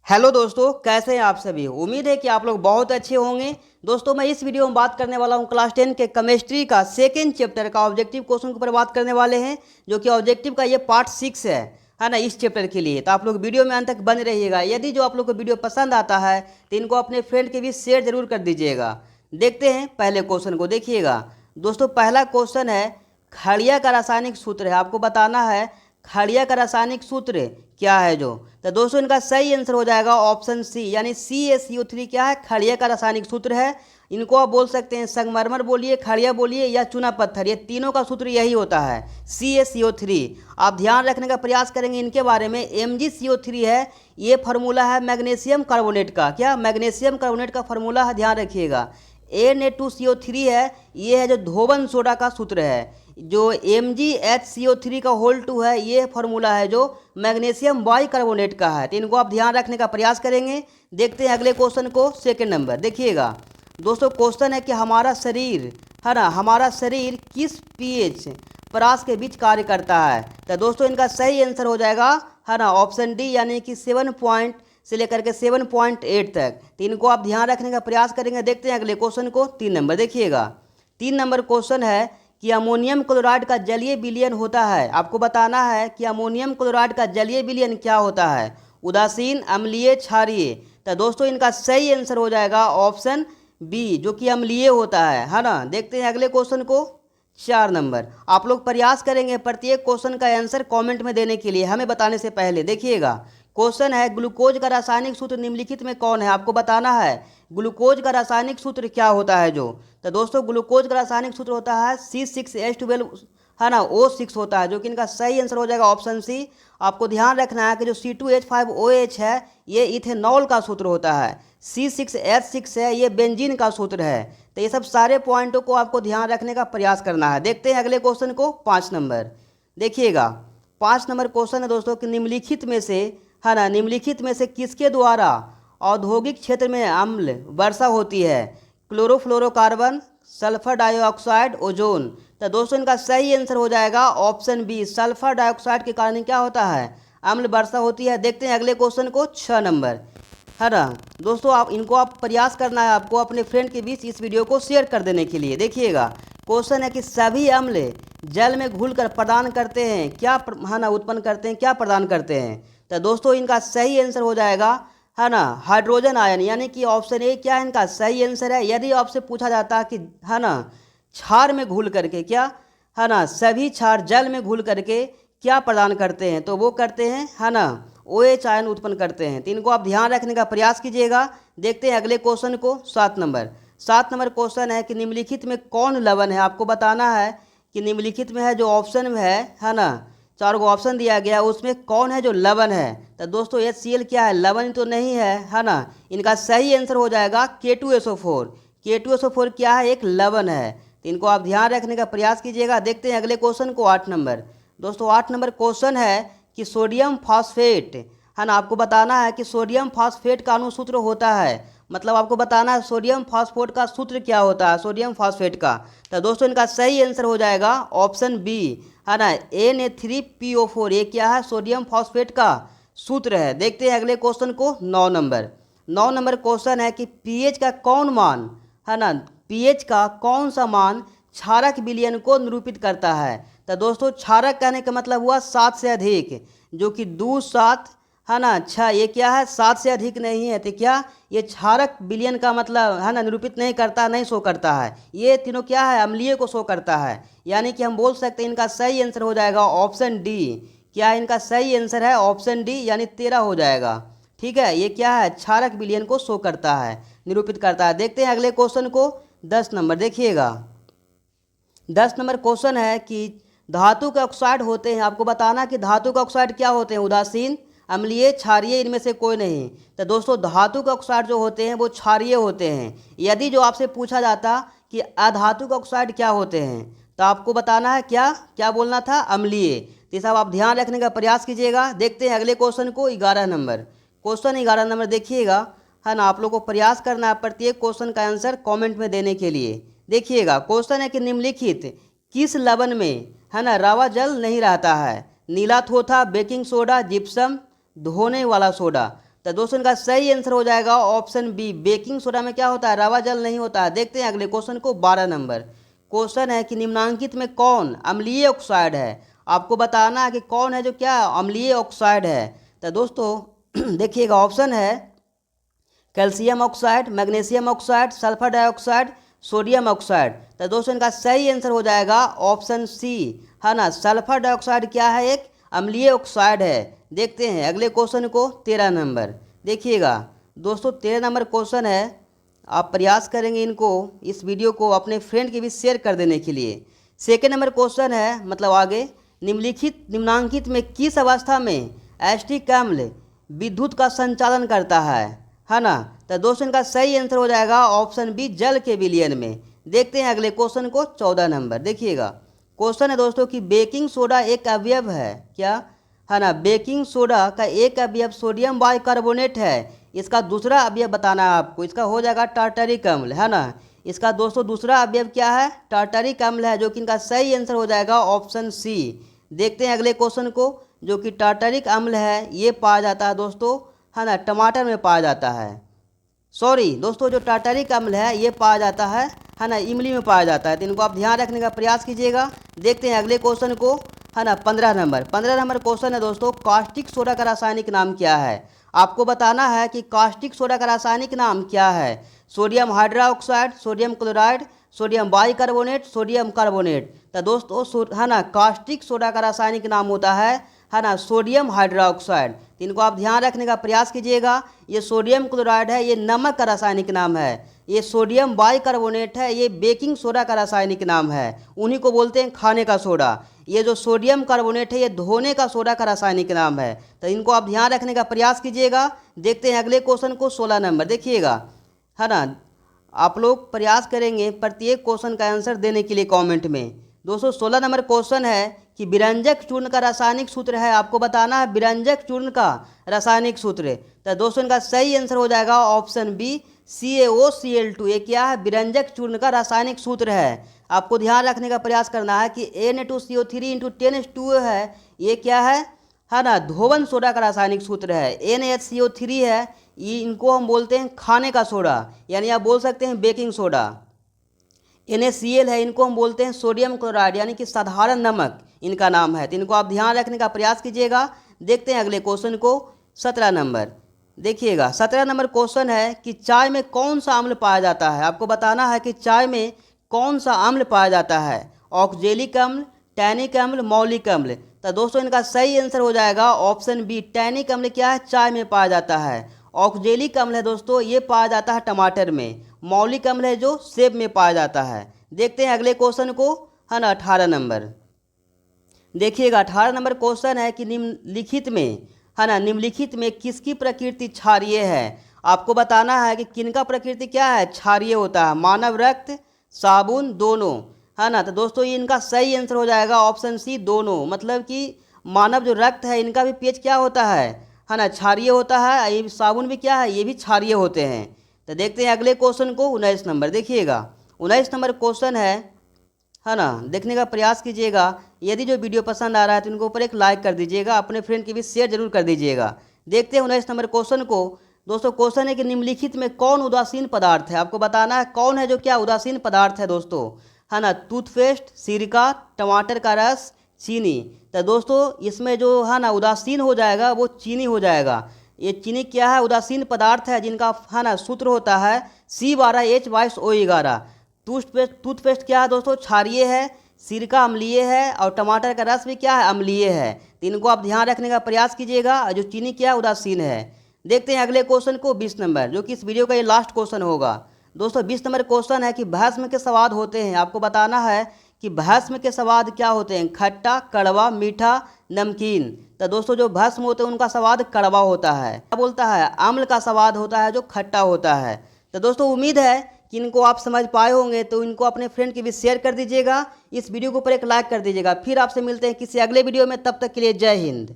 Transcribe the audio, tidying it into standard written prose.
Hello दोस्तों, कैसे हैं आप सभी। उम्मीद है कि आप लोग बहुत अच्छे होंगे। दोस्तों, मैं इस वीडियो में बात करने वाला हूं क्लास 10 के केमिस्ट्री का सेकेंड चैप्टर का ऑब्जेक्टिव क्वेश्चन के ऊपर बात करने वाले हैं, जो कि ऑब्जेक्टिव का ये पार्ट 6 है ना, इस चैप्टर के लिए। तो आप लोग वीडियो में अंत तक बने रहिएगा। यदि जो आप लोग को वीडियो पसंद आता है तो इनको अपने फ्रेंड के बीच शेयर जरूर कर दीजिएगा। देखते हैं पहले क्वेश्चन को, देखिएगा। दोस्तों, पहला क्वेश्चन है खड़िया का रासायनिक सूत्र है। आपको बताना है खड़िया का रासायनिक सूत्र क्या है जो। तो दोस्तों, इनका सही आंसर हो जाएगा ऑप्शन सी, यानी CaCO3 क्या है, खड़िया का रासायनिक सूत्र है। इनको आप बोल सकते हैं संगमरमर बोलिए, खड़िया बोलिए या चूना पत्थर, ये तीनों का सूत्र यही होता है, CaCO3। आप ध्यान रखने का प्रयास करेंगे इनके बारे में। MgCO3 है, ये फार्मूला है मैग्नीशियम कार्बोनेट का। क्या, मैग्नीशियम कार्बोनेट का फार्मूला है, ध्यान रखिएगा। Na2CO3 है, ये है जो धोबन सोडा का सूत्र है। जो MgHCO3 का होल 2 है, ये फार्मूला है जो मैग्नीशियम बाइकार्बोनेट का है। तो इनको आप ध्यान रखने का प्रयास करेंगे। देखते हैं अगले क्वेश्चन को, सेकंड नंबर देखिएगा। दोस्तों, क्वेश्चन है कि हमारा शरीर है ना, हमारा शरीर किस pH परास के बीच कार्य करता है। तो दोस्तों, इनका सही आंसर हो जाएगा है ना ऑप्शन डी, यानी कि 7 पॉइंट से लेकर के 7.8 तक। तो इनको आप ध्यान रखने का प्रयास करेंगे। देखते हैं अगले क्वेश्चन को, 3 नंबर देखिएगा। 3 नंबर क्वेश्चन है कि अमोनियम क्लोराइड का जलीय विलयन होता है। आपको बताना है कि अमोनियम क्लोराइड का जलीय विलयन क्या होता है, उदासीन, अम्लीय, क्षारीय। तो दोस्तों, इनका सही आंसर हो जाएगा ऑप्शन बी, जो कि अम्लीय होता है ना। देखते हैं अगले क्वेश्चन को, 4 नंबर। आप लोग प्रयास करेंगे प्रत्येक क्वेश्चन का आंसर कमेंट में देने के लिए, हमें बताने से पहले। देखिएगा, क्वेश्चन है ग्लूकोज का रासायनिक सूत्र निम्नलिखित में कौन है। आपको बताना है ग्लूकोज का रासायनिक सूत्र क्या होता है जो। तो दोस्तों, ग्लूकोज का रासायनिक सूत्र होता है C6H12 है ना, O6 होता है, जो कि इनका सही आंसर हो जाएगा ऑप्शन सी। आपको ध्यान रखना है कि जो C2H5OH है, ये इथेनॉल का सूत्र होता है। C6H6 है, ये बेंजीन का सूत्र है। तो ये सब सारे पॉइंटों को आपको ध्यान रखने का प्रयास करना है। देखते हैं अगले क्वेश्चन को, 5 नंबर देखिएगा। 5 नंबर क्वेश्चन है दोस्तों कि निम्नलिखित में से है ना, निम्नलिखित में से किसके द्वारा औद्योगिक क्षेत्र में अम्ल वर्षा होती है। Chlorofluorocarbon, sulphur dioxide, ozone. तो दोस्तों, इनका सही आंसर हो जाएगा ऑप्शन बी, सल्फर डाइऑक्साइड के कारण क्या होता है, अम्ल वर्षा होती है। देखते हैं अगले क्वेश्चन को, 6 नंबर है ना। दोस्तों, आप प्रयास करना है आपको अपने फ्रेंड के बीच इस वीडियो को शेयर कर देने के लिए। देखिएगा, क्वेश्चन है कि सभी अम्ल जल में घुलकर प्रदान करते हैं क्या, है ना, उत्पन्न करते हैं क्या, प्रदान करते हैं। तो दोस्तों, इनका सही आंसर हो जाएगा है ना हाइड्रोजन आयन, यानी कि ऑप्शन ए क्या है इनका सही आंसर है। यदि आपसे पूछा जाता कि है ना क्षार में घुल करके क्या, है ना, सभी क्षार जल में घुल करके क्या प्रदान करते हैं, तो वो करते हैं है ना OH आयन उत्पन्न करते हैं। तो इनको आप ध्यान रखने का प्रयास कीजिएगा। देखते हैं अगले क्वेश्चन को, 7 नंबर। 7 नंबर क्वेश्चन है कि निम्नलिखित में कौन लवण है। आपको बताना है कि निम्नलिखित में है जो ऑप्शन में है ना, 4 गो ऑप्शन दिया गया, उसमें कौन है जो लवण है। तो दोस्तों, HCl क्या है, लवण तो नहीं है ना। इनका सही आंसर हो जाएगा K2SO4। K2SO4 क्या है, एक लवण है। तो इनको आप ध्यान रखने का प्रयास कीजिएगा। देखते हैं अगले क्वेश्चन को, 8 नंबर। दोस्तों, 8 नंबर क्वेश्चन है कि सोडियम फॉस्फेट है ना, आपको बताना है कि सोडियम फॉस्फेट का अणुसूत्र होता है। मतलब आपको बताना है सोडियम फॉस्फेट का सूत्र क्या होता है, सोडियम फॉस्फेट का। तो दोस्तों, इनका सही आंसर हो जाएगा ऑप्शन बी है ना, Na3PO4। ये क्या है, सोडियम फॉस्फेट का सूत्र है। देखते हैं अगले क्वेश्चन को, 9 नंबर। 9 नंबर क्वेश्चन है कि pH का कौन मान है ना, pH का कौन सा मान क्षारक विलयन को निरूपित करता है। तो दोस्तों, क्षारक कहने का मतलब हुआ 7 से अधिक, जो कि 2, 7 है ना 6, ये क्या है 7 से अधिक नहीं है। तो क्या, ये क्षारक विलयन का मतलब है ना निरूपित नहीं करता, नहीं शो करता है। ये तीनों क्या है, अम्लीय को शो करता है। यानी कि हम बोल सकते हैं इनका सही आंसर हो जाएगा ऑप्शन डी। क्या इनका सही आंसर है ऑप्शन डी, यानी 13 हो जाएगा। ठीक है, ये क्या है, क्षारक विलयन को शो करता है, निरूपित करता है। देखते हैं अगले क्वेश्चन को, 10 नंबर देखिएगा। 10 नंबर क्वेश्चन है कि धातु के ऑक्साइड होते हैं। आपको बताना कि धातु के ऑक्साइड क्या होते हैं, उदासीन, अम्लीय, क्षारीय, इनमें से कोई नहीं। तो दोस्तों, धातु के ऑक्साइड जो होते हैं वो क्षारीय होते हैं। यदि जो आपसे पूछा जाता कि अधातु के ऑक्साइड क्या होते हैं, तो आपको बताना है क्या क्या बोलना था, अम्लीय। तो सब आप ध्यान रखने का प्रयास कीजिएगा। देखते हैं अगले क्वेश्चन को, 11 नंबर। क्वेश्चन 11 नंबर देखिएगा है ना, आप लोग को प्रयास करना है प्रत्येक क्वेश्चन का आंसर कमेंट में देने के लिए। देखिएगा, क्वेश्चन है कि निम्नलिखित किस लवण में है ना रावा जल नहीं रहता है। नीला थोथा, बेकिंग सोडा, जिप्सम, धोने वाला सोडा। तो दोस्तों इनका सही आंसर हो जाएगा ऑप्शन बी, बेकिंग सोडा में क्या होता है, रवा जल नहीं होता है। देखते हैं अगले क्वेश्चन को। 12 नंबर क्वेश्चन है कि निम्नांकित में कौन अम्लीय ऑक्साइड है। आपको बताना है कि कौन है जो क्या अम्लीय ऑक्साइड है। तो दोस्तों देखिएगा, ऑप्शन है calcium oxide, magnesium oxide, sulphur dioxide, sodium oxide. तो दोस्तों इनका सही आंसर हो जाएगा ऑप्शन सी, है ना, सल्फर डाइऑक्साइड क्या है, एक अम्लीय ऑक्साइड है। देखते हैं अगले क्वेश्चन को। 13 नंबर देखिएगा दोस्तों, 13 नंबर क्वेश्चन है, आप प्रयास करेंगे इस वीडियो को अपने फ्रेंड के भी शेयर कर देने के लिए। सेकेंड नंबर क्वेश्चन है, मतलब आगे, निम्नांकित में किस अवस्था में एसिटिक अम्ल विद्युत का संचालन करता है ना। तो दोस्तों इनका सही आंसर हो जाएगा ऑप्शन बी, जल के विलयन में। देखते हैं अगले क्वेश्चन को। 14 नंबर देखिएगा, क्वेश्चन है दोस्तों कि बेकिंग सोडा एक अवयव है क्या, है ना। बेकिंग सोडा का एक अवयव सोडियम बाइकार्बोनेट है, इसका दूसरा अवयव बताना है आपको। इसका हो जाएगा टार्टरिक अम्ल, है ना। इसका दोस्तों दूसरा अवयव क्या है, टार्टरिक अम्ल है, जो कि इनका सही आंसर हो जाएगा ऑप्शन सी। देखते हैं अगले क्वेश्चन को, जो कि टार्टरिक अम्ल है ये पाया जाता है दोस्तों, है ना, टमाटर में पाया जाता है। सॉरी दोस्तों, जो टार्टरिक अम्ल है ये पाया जाता है ना, इमली में पाया जाता है। तो इनको आप ध्यान रखने का प्रयास कीजिएगा। देखते हैं अगले क्वेश्चन को, है ना। 15 नंबर क्वेश्चन है दोस्तों, कास्टिक सोडा का रासायनिक नाम क्या है। आपको बताना है कि कास्टिक सोडा का रासायनिक नाम क्या है। Sodium hydroxide, sodium chloride, sodium bicarbonate, sodium carbonate. तो दोस्तों है ना, कास्टिक सोडा का रासायनिक नाम होता है ना, सोडियम हाइड्रोक्साइड। तो इनको आप ध्यान रखने का प्रयास कीजिएगा। ये सोडियम क्लोराइड है, ये नमक का रासायनिक नाम है। ये सोडियम बाइकार्बोनेट है, ये बेकिंग सोडा का रासायनिक नाम है, उन्हीं को बोलते हैं खाने का सोडा। ये जो सोडियम कार्बोनेट है ये धोने का सोडा का रासायनिक नाम है। तो इनको आप ध्यान रखने का प्रयास कीजिएगा। देखते हैं अगले क्वेश्चन को। 16 नंबर देखिएगा, है ना। आप लोग प्रयास करेंगे प्रत्येक क्वेश्चन का आंसर देने के लिए कमेंट में। दोस्तों 16 नंबर क्वेश्चन है कि विरंजक चूर्ण का रासायनिक सूत्र है। आपको बताना है विरंजक चूर्ण का रासायनिक सूत्र। तो दोस्तों इनका सही आंसर हो जाएगा ऑप्शन बी, CaOCl2। ये क्या है, विरंजक चूर्ण का रासायनिक सूत्र है। आपको ध्यान रखने का प्रयास करना है कि Na2CO3 × 10H2O है, ये क्या है ना, धोवन सोडा का रासायनिक सूत्र है। NaHCO3 है, ये इनको हम बोलते हैं खाने का सोडा, यानी आप बोल सकते हैं बेकिंग सोडा। NaCl है, इनको हम बोलते हैं सोडियम क्लोराइड, यानी कि साधारण नमक इनका नाम है। तो इनको आप ध्यान रखने का प्रयास कीजिएगा। देखते हैं अगले क्वेश्चन को। 17 नंबर देखिएगा, 17 नंबर क्वेश्चन है कि चाय में कौन सा अम्ल पाया जाता है। आपको बताना है कि चाय में कौन सा अम्ल पाया जाता है, ऑक्जेलिक अम्ल, टैनिक अम्ल, मौलिक अम्ल। तो दोस्तों इनका सही आंसर हो जाएगा ऑप्शन बी, टैनिक अम्ल क्या है, चाय में पाया जाता है। ऑक्जेलिक अम्ल है दोस्तों, ये पाया जाता है टमाटर में। मौलिक अम्ल है जो सेब में पाया जाता है। देखते हैं अगले क्वेश्चन को, है ना। 18 नंबर देखिएगा, 18 नंबर क्वेश्चन है कि निम्नलिखित में, है ना, निम्नलिखित में किसकी प्रकृति क्षारीय है। आपको बताना है कि किनका प्रकृति क्या है, क्षारीय होता है। मानव रक्त, साबुन, दोनों, है ना। तो दोस्तों ये इनका सही आंसर हो जाएगा ऑप्शन सी, दोनों। मतलब कि मानव जो रक्त है इनका भी पीएच क्या होता है ना, क्षारीय होता है। ये साबुन भी क्या है, ये भी क्षारीय होते हैं। तो देखते हैं अगले क्वेश्चन को। 19 नंबर देखिएगा, 19 नंबर क्वेश्चन है ना, देखने का प्रयास कीजिएगा। यदि जो वीडियो पसंद आ रहा है तो इनके ऊपर एक लाइक कर दीजिएगा, अपने फ्रेंड के भी शेयर जरूर कर दीजिएगा। देखते हैं 19 नंबर क्वेश्चन को। दोस्तों क्वेश्चन है कि निम्नलिखित में कौन उदासीन पदार्थ है। आपको बताना है कौन है जो क्या उदासीन पदार्थ है दोस्तों, है ना। टूथपेस्ट, सिरका, टमाटर का रस, चीनी। तो दोस्तों इसमें जो है ना उदासीन हो जाएगा वो चीनी हो जाएगा। ये चीनी क्या है, उदासीन पदार्थ है, जिनका है ना सूत्र होता है C12H22O11। टूथपेस्ट क्या है दोस्तों, क्षारीय है, सिरका अम्लीय है, और टमाटर का रस भी क्या है, अम्लीय है। तो इनको आप ध्यान रखने का प्रयास कीजिएगा। जो चीनी क्या उदासीन है। देखते हैं अगले क्वेश्चन को। 20 नंबर, जो कि इस वीडियो का ये लास्ट क्वेश्चन होगा दोस्तों। 20 नंबर क्वेश्चन है कि भस्म के स्वाद होते हैं। आपको बताना है कि भस्म के स्वाद क्या होते हैं, खट्टा, कड़वा, मीठा, नमकीन। तो दोस्तों जो भस्म होते हैं उनका स्वाद कड़वा होता है। क्या बोलता है, अम्ल का स्वाद होता है जो खट्टा होता है। तो दोस्तों उम्मीद है कि इनको आप समझ पाए होंगे। तो इनको अपने फ्रेंड के भी शेयर कर दीजिएगा। इस वीडियो के ऊपर एक लाइक कर दीजिएगा। फिर आपसे मिलते हैं किसी अगले वीडियो में, तब तक के लिए जय हिंद।